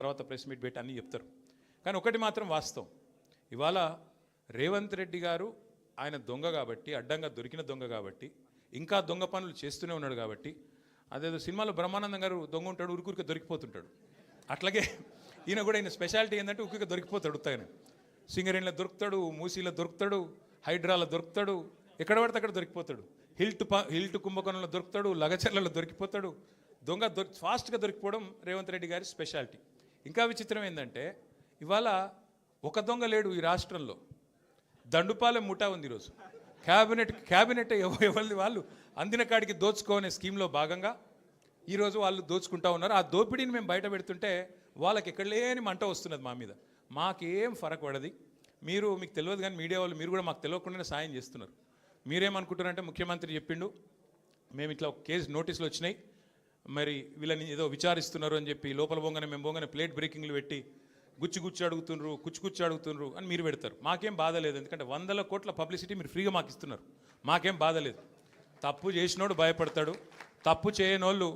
తర్వాత press meet పెట్టి అన్నీ చెప్తారు. కానీ ఒకటి మాత్రం వాస్తవం, ఇవాళ రేవంత్ రెడ్డి గారు ఆయన దొంగ కాబట్టి, అడ్డంగా దొరికిన దొంగ కాబట్టి, ఇంకా దొంగ పనులు చేస్తూనే ఉన్నాడు కాబట్టి, అదేదో సినిమాలో బ్రహ్మానందం గారు దొంగ ఉంటాడు, ఉరుకురికి దొరికిపోతుంటాడు. అట్లాగే ఈయన కూడా ఈయన స్పెషాలిటీ ఏంటంటే ఉరికి దొరికిపోతాడు. ఉత్తగానే సింగరేణిలో దొరుకుతాడు, మూసీలో దొరుకుతాడు, హైడ్రాలో దొరుకుతాడు, ఎక్కడ పడితే అక్కడ దొరికిపోతాడు. హిల్ట్ కుంభకోణంలో దొరుకుతాడు, లగచర్లలో దొరికిపోతాడు. దొంగ ఫాస్ట్గా దొరికిపోవడం రేవంత్ రెడ్డి గారి స్పెషాలిటీ. ఇంకా విచిత్రం ఏంటంటే ఇవాళ ఒక దొంగ లేడు ఈ రాష్ట్రంలో, దండుపాలెం ముఠా ఉంది ఈరోజు. క్యాబినెట్ ఎవరిది వాళ్ళు అందిన కాడికి దోచుకోనే స్కీమ్లో భాగంగా ఈరోజు వాళ్ళు దోచుకుంటా ఉన్నారు. ఆ దోపిడీని మేము బయట పెడుతుంటే వాళ్ళకి ఎక్కడ లేని మంట వస్తున్నది మా మీద. మాకేం ఫరక్ పడది. మీకు తెలియదు కానీ మీడియా వాళ్ళు మీరు కూడా మాకు తెలియకుండానే సాయం చేస్తున్నారు. మీరేమనుకుంటున్నారంటే ముఖ్యమంత్రి చెప్పిండు, మేము ఇట్లా కేసు నోటీసులు వచ్చినాయి, మరి వీళ్ళని ఏదో విచారిస్తున్నారు అని చెప్పి లోపల పోగానే మేము పోగానే ప్లేట్ బ్రేకింగ్లు పెట్టి గుచ్చి అడుగుతుండ్రు అని మీరు పెడతారు. మాకేం బాధ లేదు, ఎందుకంటే 100 కోట్ల పబ్లిసిటీ మీరు ఫ్రీగా మాకు ఇస్తున్నారు. మాకేం బాధ లేదు. తప్పు చేసినోడు భయపడతాడు, తప్పు చేయనోళ్ళు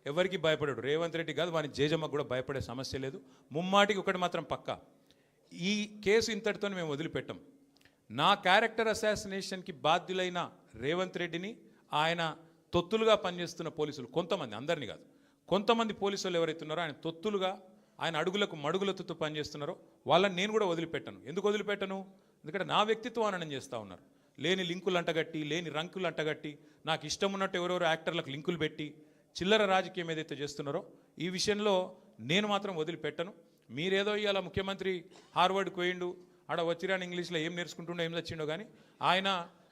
ఎవరికి భయపడాడు. రేవంత్ రెడ్డి కాదు, వాని జేజమ్మకు కూడా భయపడే సమస్య లేదు. ముమ్మాటికి ఒకటి మాత్రం పక్కా, ఈ కేసు ఇంతటితో మేము వదిలిపెట్టాం. నా క్యారెక్టర్ అసాసినేషన్కి బాధ్యులైన రేవంత్ రెడ్డిని ఆయన తొత్తులుగా పనిచేస్తున్న పోలీసులు కొంతమంది, అందరినీ కాదు, కొంతమంది పోలీసులు ఎవరైతే ఉన్నారో ఆయన తొత్తులుగా, ఆయన అడుగులకు మడుగులతో పనిచేస్తున్నారో వాళ్ళని నేను కూడా వదిలిపెట్టను. ఎందుకు వదిలిపెట్టను? ఎందుకంటే నా వ్యక్తిత్వం హననం చేస్తూ ఉన్నారు. లేని లింకులు అంటగట్టి, లేని రంకులు అంటగట్టి, నాకు ఇష్టం ఉన్నట్టు ఎవరెవరో యాక్టర్లకు లింకులు పెట్టి చిల్లర రాజకీయం ఏదైతే చేస్తున్నారో ఈ విషయంలో నేను మాత్రం వదిలిపెట్టను. మీరేదో ఇవాళ ముఖ్యమంత్రి హార్వర్డ్కి పోయిండు, ఆడ వచ్చిరాని ఇంగ్లీష్లో ఏం నేర్చుకుంటుండో ఏం తెచ్చిండో కానీ ఆయన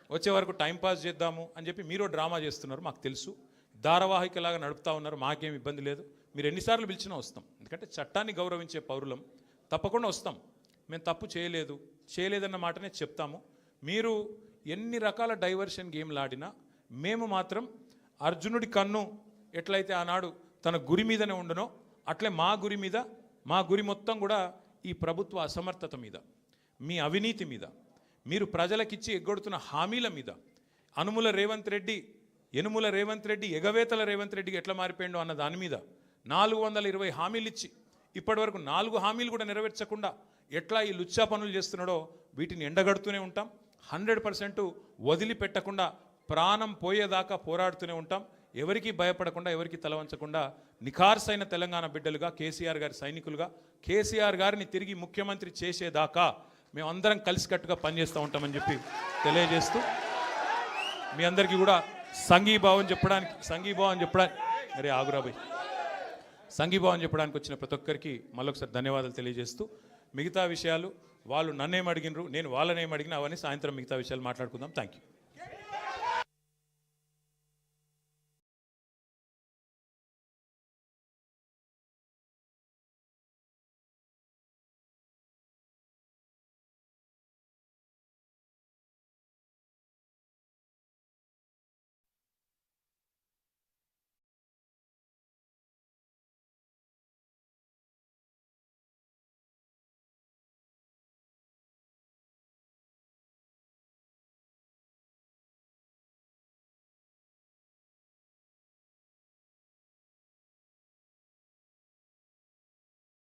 వచ్చే వరకు టైంపాస్ చేద్దాము అని చెప్పి మీరు డ్రామా చేస్తున్నారు. మాకు తెలుసు, ధారావాహికలాగా నడుపుతూ ఉన్నారు. మాకేం ఇబ్బంది లేదు. మీరు ఎన్నిసార్లు పిలిచినా వస్తాం, ఎందుకంటే చట్టాన్ని గౌరవించే పౌరులం. తప్పకుండా వస్తాం. మేము తప్పు చేయలేదన్న మాటనే చెప్తాము. మీరు ఎన్ని రకాల డైవర్షన్ గేమ్లు ఆడినా మేము మాత్రం అర్జునుడి కన్ను ఎట్లయితే ఆనాడు తన గురి మీదనే ఉండనో అట్లే మా గురి మొత్తం కూడా ఈ ప్రభుత్వ అసమర్థత మీద, మీ అవినీతి మీద, మీరు ప్రజలకిచ్చి ఎగ్గొడుతున్న హామీల మీద, యనుమల రేవంత్ రెడ్డి ఎగవేతల రేవంత్ రెడ్డికి ఎట్లా మారిపోయిండో అన్న దాని మీద 420 హామీలు ఇచ్చి ఇప్పటివరకు 4 హామీలు కూడా నెరవేర్చకుండా ఎట్లా ఈ లుచ్చా పనులు చేస్తున్నాడో వీటిని ఎండగడుతూనే ఉంటాం. 100% వదిలిపెట్టకుండా ప్రాణం పోయేదాకా పోరాడుతూనే ఉంటాం. ఎవరికి భయపడకుండా, ఎవరికి తలవంచకుండా నిఖార్సైన తెలంగాణ బిడ్డలుగా, కేసీఆర్ గారి సైనికులుగా, కేసీఆర్ గారిని తిరిగి ముఖ్యమంత్రి చేసేదాకా మేమందరం కలిసికట్టుగా పనిచేస్తూ ఉంటామని చెప్పి తెలియజేస్తూ మీ అందరికీ కూడా సంఘీభావం చెప్పడానికి వచ్చిన ప్రతి ఒక్కరికి మళ్ళొకసారి ధన్యవాదాలు తెలియజేస్తూ, మిగతా విషయాలు వాళ్ళు నన్నేం అడిగినరు, నేను వాళ్ళనేం అడిగినా అవన్నీ సాయంత్రం మిగతా విషయాలు మాట్లాడుకుందాం. Thank you.